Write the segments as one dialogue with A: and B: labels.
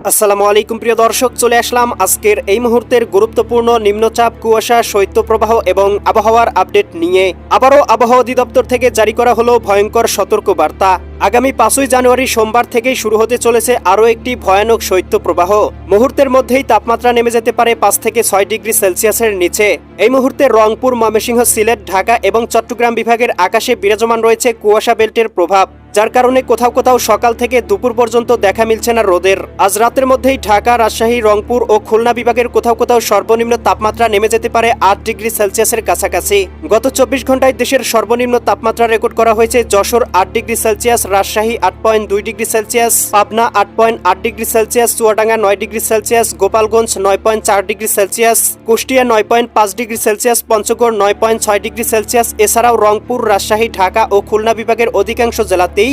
A: আসসালামু আলাইকুম প্রিয় দর্শক, চলে আসলাম আজকের এই মুহূর্তের গুরুত্বপূর্ণ নিম্নচাপ, কুয়াশা, শৈত্যপ্রবাহ এবং আবহাওয়ার আপডেট নিয়ে। আবারও আবহাওয়া অধিদপ্তর থেকে জারি করা হলো ভয়ঙ্কর সতর্ক বার্তা। আগামী 5ই জানুয়ারি সোমবার থেকেই শুরু হতে চলেছে আরও একটি ভয়ানক শৈত্যপ্রবাহ। মুহূর্তের মধ্যেই তাপমাত্রা নেমে যেতে পারে 5 থেকে 6 ডিগ্রি সেলসিয়াসের নিচে। এই মুহূর্তে রংপুর, ময়মনসিংহ, সিলেট, ঢাকা এবং চট্টগ্রাম বিভাগের আকাশে বিরাজমান রয়েছে কুয়াশা বেল্টের প্রভাব, যার কারণে কোথাও কোথাও সকাল থেকে দুপুর পর্যন্ত দেখা মিলছে না রোদের। আজ রাতের মধ্যেই ঢাকা, রাজশাহী, রংপুর ও খুলনা বিভাগের কোথাও কোথাও সর্বনিম্ন তাপমাত্রা নেমে যেতে পারে 8 ডিগ্রি সেলসিয়াসের কাছাকাছি। গত 24 ঘন্টায় দেশের সর্বনিম্ন তাপমাত্রা রেকর্ড করা হয়েছে Jessore 8 degree Celsius, Rajshahi 8.2 degree Celsius, Pabna 8.8 degree Celsius, Chuadanga 9 degree Celsius, Gopalganj 9.4 degree Celsius, Kushtia 9.5 degree Celsius, Panchagarh 9.6 degree Celsius. এছাড়াও রংপুর, রাজশাহী, ঢাকা ও খুলনা বিভাগের অধিকাংশ জেলাতেই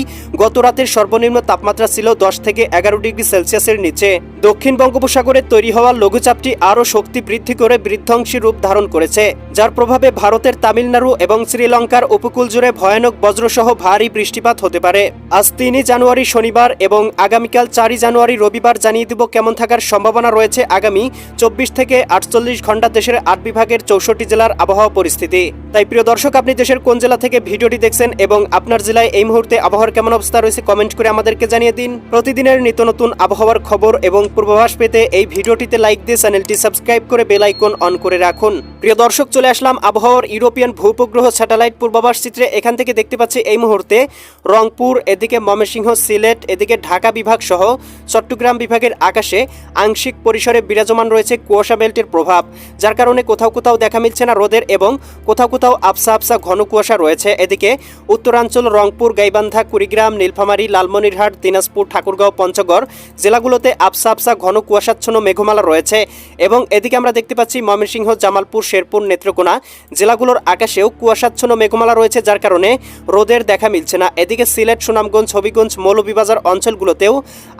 A: গত রাতের সর্বনিম্ন তাপমাত্রা ছিল 10 থেকে 11 ডিগ্রি সেলসিয়াসের নিচে। দক্ষিণ বঙ্গোপসাগরে তৈরি হওয়া লঘুচাপটি আরও শক্তি বৃদ্ধি করে বিধ্বংসী রূপ ধারণ করেছে, যার প্রভাবে ভারতের তামিলনাড়ু এবং শ্রীলঙ্কার উপকূল জুড়ে ভয়ানক বজ্রসহ ভারী বৃষ্টিপাত হতে পারে। আজ 3 জানুয়ারি শনিবার এবং আগামীকাল 4 জানুয়ারি রবিবার জানিয়ে দিব কেমন থাকার সম্ভাবনা রয়েছে আগামী 24 থেকে 48 ঘন্টা দেশের 8 বিভাগের 64 জেলার আবহাওয়া পরিস্থিতি। তাই প্রিয় দর্শক, আপনি দেশের কোন জেলা থেকে ভিডিওটি দেখছেন এবং আপনার জেলায় এই মুহূর্তে আবহাওয়ার কেমন অবস্থা রয়েছে কমেন্ট করে আমাদেরকে জানিয়ে দিন। প্রতিদিনের নিত্য নতুন আবহাওয়ার খবর এবং পূর্বাভাস পেতে এই ভিডিওটিতে লাইক দিয়ে চ্যানেলটি সাবস্ক্রাইব করে বেল আইকন অন করে রাখুন। প্রিয় দর্শক, চলে আসলাম আবহাওয়ার ইউরোপিয়ান ভূপগ্রহ স্যাটেলাইট পূর্বাভাস চিত্রে। এখান থেকে দেখতে পাচ্ছি এই মুহূর্তে রংপুর, এদিকে ময়মনসিংহ, সিলেট, এদিকে ঢাকা বিভাগ সহ চট্টগ্রাম বিভাগের আকাশে আংশিক পরিসরে বিরাজমান রয়েছে কুয়াশা বেল্টের প্রভাব, যার কারণে কোথাও কোথাও দেখা মিলছে না রোদের এবং কোথাও কোথাও আবসা আবসা ঘন কুয়াশা রয়েছে। এদিকে উত্তরাঞ্চল রংপুর, গাইবান্ধা, কুড়িগ্রাম, নীলফামারী, লালমনিরহাট, দিনাজপুর, ঠাকুরগাঁও, পঞ্চগড় জেলাগুলোতে আবসা আবসা ঘন কুয়াশাচ্ছন্ন মেঘমালা রয়েছে এবং এদিকে আমরা দেখতে পাচ্ছি ময়মনসিংহ, জামালপুর, শেরপুর, নেত্রকোনা জেলাগুলোর আকাশেও কুয়াশাচ্ছন্ন মেঘমালা রয়েছে, যার কারণে রোদের দেখা মিলছে না। এদিকে সিলেট, সুনামগঞ্জ, হবিগঞ্জ, মৌলভীবাজার অঞ্চলগুলোতেও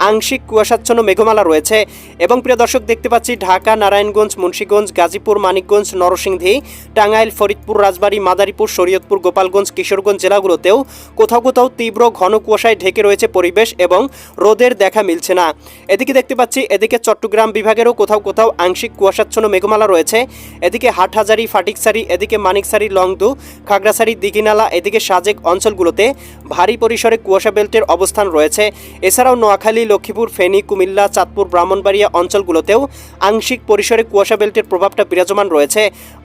A: আংশিক কুয়াশাচ্ছন্ন মেঘমালা রয়েছে এবং প্রিয় দর্শক দেখতে পাচ্ছি ঢাকা, নারায়ণগঞ্জ, মুন্সিগঞ্জ, গাজীপুর, মানিকগঞ্জ, নরসিংদী, টাঙ্গাইল, ফরিদপুর, রাজবাড়ী, মাদারীপুর, শরীয়তপুর, গোপালগঞ্জ, কিশোরগঞ্জ জেলাগুলোতেও কোথাও কোথাও তীব্র ঘন কুয়াশায় ঢেকে রয়েছে পরিবেশ এবং রোদের দেখা মিলছে না। এদিকে দেখতে পাচ্ছি এদিকে চট্টগ্রাম বিভাগেরও কোথাও কোথাও আংশিক কুয়াশাচ্ছন্ন মেঘমালা রয়েছে। এদিকে হাটহাজারী, ফাটিকসারি, এদিকে মানিকসারি, লংদু, খাগড়াছড়ি, দিঘিনালা, এদিকে সাজেক অঞ্চলগুলোতে ভারী পরিসরে কুয়াশা বেল্টের অবস্থান রয়েছে। এছাড়াও নোয়াখালী, লক্ষ্মীপুর, ফেনী, কুমিল্লা, চাঁদপুর, ব্রাহ্মণবাড়িয়া অঞ্চলগুলোতেও আংশিক পরিসরে কুয়াশা বেল্টের প্রভাবটা বিরাজমান রয়েছে।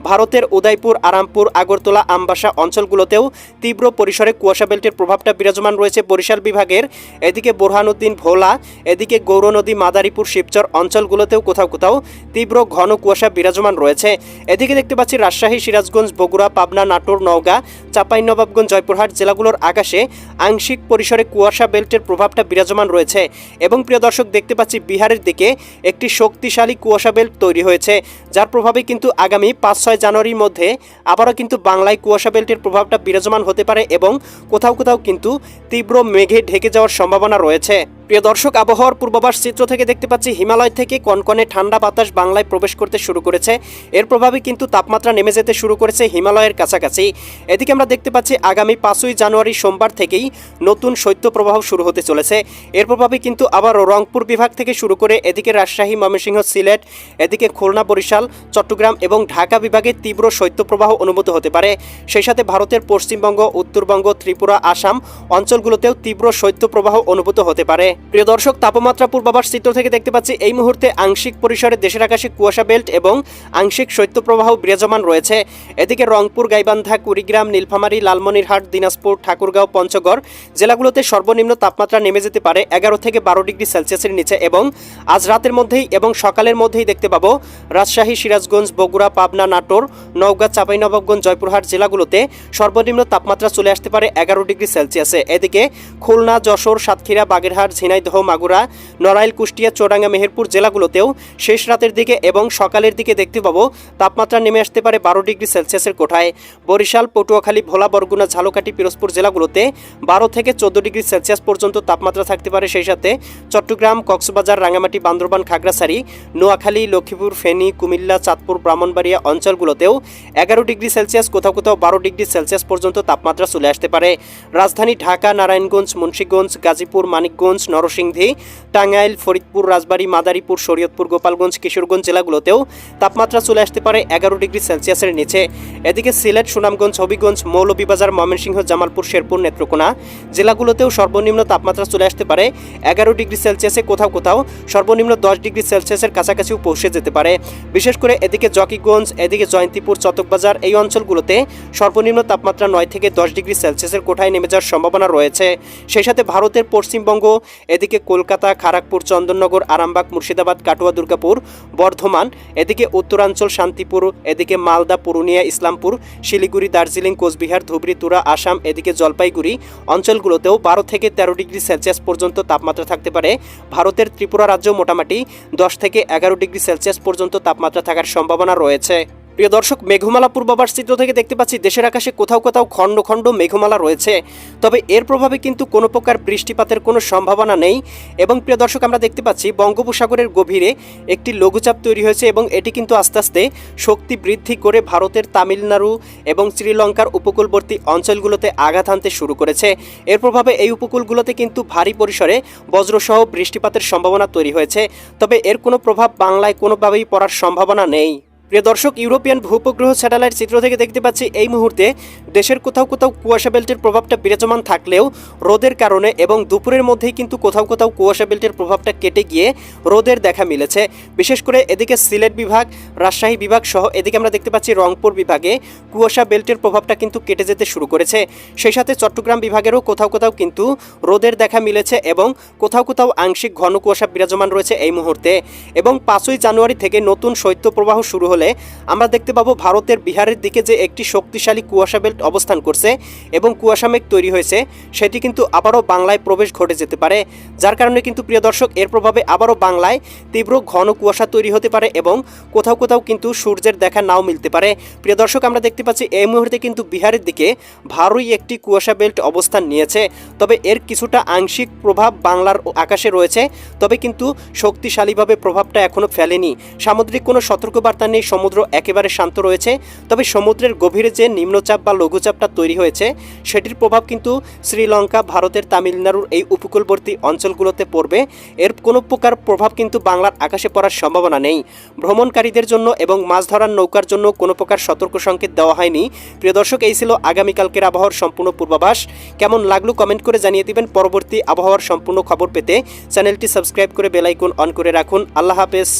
A: ভারতের উদয়পুর, আরামপুর, আগরতলা, আমবাসা অঞ্চলগুলোতেও তীব্র পরিসরে কুয়াশা বেল্টের প্রভাবটা বিরাজমান রয়েছে। বরিশাল বিভাগের এদিকে বোরহানুদ্দিন, ভোলা, এদিকে গৌরনদী, মাদারীপুর, শিবচর অঞ্চলগুলোতেও কোথাও কোথাও তীব্র ঘন কুয়াশা বিরাজমান রয়েছে। এদিকে দেখতে পাচ্ছি রাজশাহী, সিরাজগঞ্জ, বগুড়া, পাবনা, নাটোর, নওগাঁ, চাঁপাইনবাবগঞ্জ, জয়পুরহাট জেলাগুলোর আকাশে আংশিক পরিসরে কুয়াশা বেল্টের প্রভাবটা বিরাজমান রয়েছে এবং প্রিয় দর্শক দেখতে পাচ্ছি বিহারের দিকে একটি শক্তিশালী কুয়াশা বেল্ট তৈরি হয়েছে, যার প্রভাবে কিন্তু আগামী 5-6 জানুয়ারির মধ্যে আবারও কিন্তু বাংলায় কুয়াশা বেল্টের প্রভাবটা বিরাজমান হতে পারে এবং কোথাও কোথাও কিন্তু তীব্র মেঘে ঢেকে যাওয়ার সম্ভাবনা রয়েছে। প্রিয় দর্শক, আবহাওয়ার পূর্বাভাস চিত্র থেকে দেখতে পাচ্ছি হিমালয় থেকে কনকনে ঠান্ডা বাতাস বাংলায় প্রবেশ করতে শুরু করেছে। এর প্রভাবে কিন্তু তাপমাত্রা নেমে যেতে শুরু করেছে হিমালয়ের কাছাকাছি। এদিকে আমরা দেখতে পাচ্ছি আগামী 5ই জানুয়ারি সোমবার থেকেই নতুন শৈত্যপ্রবাহ শুরু হতে চলেছে। এর প্রভাবে কিন্তু আবার রংপুর বিভাগ থেকে শুরু করে এদিকে রাজশাহী, ময়মনসিংহ, সিলেট, এদিকে খুলনা, বরিশাল, চট্টগ্রাম এবং ঢাকা বিভাগে তীব্র শৈত্যপ্রবাহ অনুভূত হতে পারে। সেই সাথে ভারতের পশ্চিমবঙ্গ, উত্তরবঙ্গ, ত্রিপুরা, আসাম অঞ্চলগুলোতেও তীব্র শৈত্যপ্রবাহ অনুভূত হতে পারে। প্রিয় দর্শক, তাপমাত্রা পূর্বাভাস চিত্র থেকে দেখতে পাচ্ছি এই মুহূর্তে আংশিক পরিসরে দেশের আকাশে কুয়াশা বেল্ট এবং আংশিক শৈত্যপ্রবাহ বিরাজমান রয়েছে। এদিকে রংপুর, গাইবান্ধা, কুড়িগ্রাম, নীলফামারী, লালমনিরহাট, দিনাজপুর, ঠাকুরগাঁও, পঞ্চগড় জেলাগুলোতে সর্বনিম্ন তাপমাত্রা নেমে যেতে পারে 11 থেকে 12 ডিগ্রি সেলসিয়াসের নিচে এবং আজ রাতের মধ্যেই এবং সকালের মধ্যেই দেখতে পাবো রাজশাহী, সিরাজগঞ্জ, বগুড়া, পাবনা, নাটোর, নওগাঁ, চাঁপাইনবাবগঞ্জ, জয়পুরহাট জেলাগুলোতে সর্বনিম্ন তাপমাত্রা চলে আসতে পারে 11 ডিগ্রি সেলসিয়াসে। এদিকে খুলনা, যশোর, সাতক্ষীরা, বাগেরহাট, ঝিনাইদহ, মাগুরা, নড়াইল, কুষ্টিয়া, চুয়াডাঙ্গা, মেহেরপুর জেলাগুলোতেও শেষ রাতের দিকে এবং সকালের দিকে দেখতে পাবো তাপমাত্রা নেমে আসতে পারে 12 ডিগ্রি সেলসিয়াসের কোঠায়। বরিশাল, পটুয়াখালী, ভোলা, বরগুনা, ঝালকাঠি, পিরোজপুর জেলাগুলোতে 12 থেকে 14 ডিগ্রি সেলসিয়াস পর্যন্ত তাপমাত্রা থাকতে পারে। সেই সাথে চট্টগ্রাম, কক্সবাজার, রাঙ্গামাটি, বান্দরবান, খাগড়াছড়ি, নোয়াখালী, লক্ষ্মীপুর, ফেনী, কুমিল্লা, চাঁদপুর, ব্রাহ্মণবাড়িয়া অঞ্চলগুলোতেও 11 ডিগ্রি সেলসিয়াস, কোথাও কোথাও 12 ডিগ্রি সেলসিয়াস পর্যন্ত তাপমাত্রা চলে আসতে পারে। রাজধানী ঢাকা, নারায়ণগঞ্জ, মুন্সিগঞ্জ, গাজীপুর, মানিকগঞ্জ, নরসিংদী, টাঙ্গাইল, ফরিদপুর, রাজবাড়ী, মাদারীপুর, শরীয়তপুর, গোপালগঞ্জ, কিশোরগঞ্জ জেলাগুলোতেও তাপমাত্রা চলে আসতে পারে 11 ডিগ্রি সেলসিয়াসের নিচে। এদিকে সিলেট, সুনামগঞ্জ, হবিগঞ্জ, মৌলভীবাজার, ময়মনসিংহ, জামালপুর, শেরপুর, নেত্রকোনা জেলাগুলোতেও সর্বনিম্ন তাপমাত্রা চলে আসতে পারে 11 ডিগ্রি সেলসিয়াসে, কোথাও কোথাও সর্বনিম্ন 10 ডিগ্রি সেলসিয়াসের কাছাকাছিও পৌঁছে যেতে পারে। বিশেষ করে এদিকে জকিগঞ্জ, এদিকে জয়ন্তীপুর, চতকবাজার এই অঞ্চলগুলোতে সর্বনিম্ন তাপমাত্রা 9 থেকে 10 ডিগ্রি সেলসিয়াসের কোঠায় নেমে যাওয়ার সম্ভাবনা রয়েছে। সেই সাথে ভারতের পশ্চিমবঙ্গ, এদিকে কলকাতা, খড়গপুর, চন্দননগর, আরামবাগ, মুর্শিদাবাদ, কাটুয়া, দুর্গাপুর, বর্ধমান, এদিকে উত্তরাঞ্চল, শান্তিপুর, এদিকে মালদা, পুরুলিয়া, ইসলামপুর, শিলিগুড়ি, দার্জিলিং, কোচবিহার, ধুবড়ী, তুরা, আসাম, এদিকে জলপাইগুড়ি অঞ্চলগুলোতেও 12 থেকে 13 ডিগ্রি সেলসিয়াস পর্যন্ত তাপমাত্রা থাকতে পারে। ভারতের ত্রিপুরা রাজ্য মোটামুটি 10 থেকে 11 ডিগ্রি সেলসিয়াস পর্যন্ত তাপমাত্রা থাকার সম্ভাবনা রয়েছে। প্রিয় দর্শক, মেঘমালা পূর্বাভাস চিত্র থেকে দেখতে পাচ্ছি দেশের আকাশে কোথাও কোথাও খণ্ড খণ্ড মেঘমালা রয়েছে, তবে এর প্রভাবে কিন্তু কোনো প্রকার বৃষ্টিপাতের কোনো সম্ভাবনা নেই। এবং প্রিয় দর্শক, আমরা দেখতে পাচ্ছি বঙ্গোপসাগরের গভীরে একটি লঘুচাপ তৈরি হয়েছে এবং এটি কিন্তু আস্তে আস্তে শক্তি বৃদ্ধি করে ভারতের তামিলনাড়ু এবং শ্রীলঙ্কার উপকূলবর্তী অঞ্চলগুলোতে আঘাত হানতে শুরু করেছে। এর প্রভাবে এই উপকূলগুলোতে কিন্তু ভারী পরিসরে বজ্রসহ বৃষ্টিপাতের সম্ভাবনা তৈরি হয়েছে, তবে এর কোনো প্রভাব বাংলায় কোনোভাবেই পড়ার সম্ভাবনা নেই। প্রিয় দর্শক, ইউরোপিয়ান ভূপগ্রহ স্যাটেলাইট চিত্র থেকে দেখতে পাচ্ছি এই মুহূর্তে দেশের কোথাও কোথাও কুয়াশা বেল্টের প্রভাবটা বিরাজমান থাকলেও রোদের কারণে এবং দুপুরের মধ্যেই কিন্তু কোথাও কোথাও কুয়াশা বেল্টের প্রভাবটা কেটে গিয়ে রোদের দেখা মিলেছে। বিশেষ করে এদিকে সিলেট বিভাগ, রাজশাহী বিভাগ সহ এদিকে আমরা দেখতে পাচ্ছি রংপুর বিভাগে কুয়াশা বেল্টের প্রভাবটা কিন্তু কেটে যেতে শুরু করেছে। সেই সাথে চট্টগ্রাম বিভাগেরও কোথাও কোথাও কিন্তু রোদের দেখা মিলেছে এবং কোথাও কোথাও আংশিক ঘন কুয়াশা বিরাজমান রয়েছে এই মুহূর্তে। এবং 5ই জানুয়ারি থেকে নতুন শৈত্যপ্রবাহ শুরু হলে আমরা দেখতে পাবো ভারতের বিহারের দিকে যে একটি শক্তিশালী কুয়াশা বেল্ট অবস্থান করছে এবং কুয়াশা মেঘ তৈরি হয়েছে, সেটি কিন্তু আবারও বাংলায় প্রবেশ ঘটে যেতে পারে। যার কারণে কিন্তু প্রিয় দর্শক, এর প্রভাবে আবারও বাংলায় তীব্র ঘন কুয়াশা তৈরি হতে পারে এবং কোথাও কোথাও কিন্তু সূর্যের দেখা নাও মিলতে পারে। প্রিয় দর্শক, আমরা দেখতে পাচ্ছি এই মুহূর্তে কিন্তু বিহারের দিকে ভারী একটি কুয়াশা বেল্ট অবস্থান নিয়েছে, তবে এর কিছুটা আংশিক প্রভাব বাংলার আকাশে রয়েছে, তবে কিন্তু শক্তিশালীভাবে প্রভাবটা এখনো ফেলেনি। সামুদ্রিক কোনো সতর্কবার্তা নেই, সমুদ্র একেবারে শান্ত রয়েছে, তবে সমুদ্রের গভীরে যে নিম্নচাপ বা লঘুচাপটা তৈরি হয়েছে সেটির প্রভাব কিন্তু শ্রীলঙ্কা, ভারতের তামিলনাড়ুর এই উপকূলবর্তী অঞ্চলগুলোতে পড়বে। এর কোনো প্রকার প্রভাব কিন্তু বাংলার আকাশে পড়ার সম্ভাবনা নেই। ভ্রমণকারীদের জন্য এবং মাছ ধরার নৌকার জন্য কোনো প্রকার সতর্ক সংকেত দেওয়া হয়নি। প্রিয় দর্শক, এই ছিল আগামীকালকের আবহাওয়ার সম্পূর্ণ পূর্বাভাস। কেমন লাগলো কমেন্ট করে জানিয়ে দিবেন। পরবর্তী আবহাওয়ার সম্পূর্ণ খবর পেতে চ্যানেলটি সাবস্ক্রাইব করে বেল আইকন অন করে রাখুন। আল্লাহ হাফেজ।